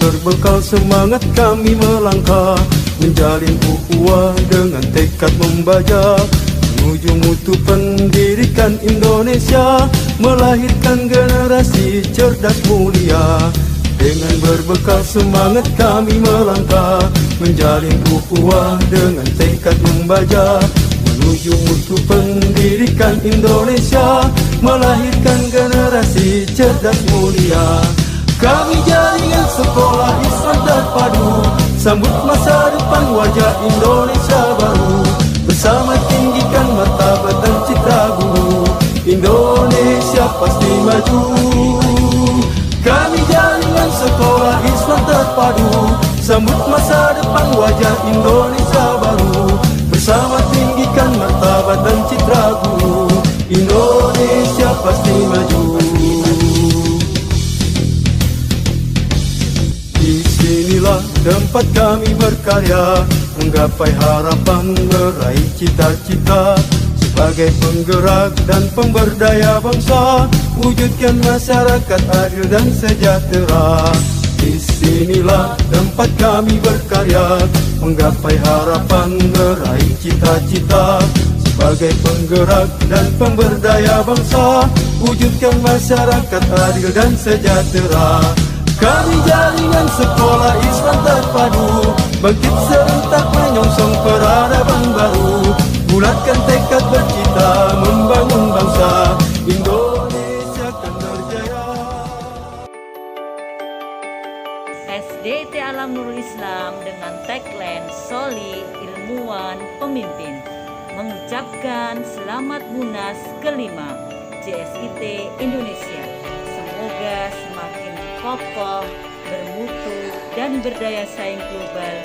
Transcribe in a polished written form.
berbekal semangat kami melangkah, menjalin ukhuwah dengan tekad membajak, menuju mutu pendidikan Indonesia, melahirkan generasi cerdas mulia. Dengan berbekal semangat kami melangkah, menjalin ukhuwah dengan tekad membajak, menuju mutu pendidikan Indonesia, melahirkan generasi cerdas mulia. Kami jaringan sekolah Islam terpadu, sambut masa depan wajah Indonesia baru, bersama tinggikan martabat dan citra guru, Indonesia pasti maju. Kami jaringan sekolah Islam terpadu, sambut masa depan wajah Indonesia baru, bersama tinggikan martabat dan citra guru, Indonesia pasti maju. Disinilah tempat kami berkarya, menggapai harapan, meraih cita-cita, sebagai penggerak dan pemberdaya bangsa, wujudkan masyarakat adil dan sejahtera. Disinilah tempat kami berkarya, menggapai harapan, meraih cita-cita, sebagai penggerak dan pemberdaya bangsa, wujudkan masyarakat adil dan sejahtera. Kami jaringan sekolah Islam terpadu, bangkit serentak menyongsong peradaban baru, bulatkan tekad bercita membangun bangsa, Indonesia akan berjaya. SDIT Alam Nurul Islam dengan tagline Soli Ilmuwan Pemimpin mengucapkan selamat Munas kelima JSIT Indonesia. Semoga semakin kokoh, bermutu, dan berdaya saing global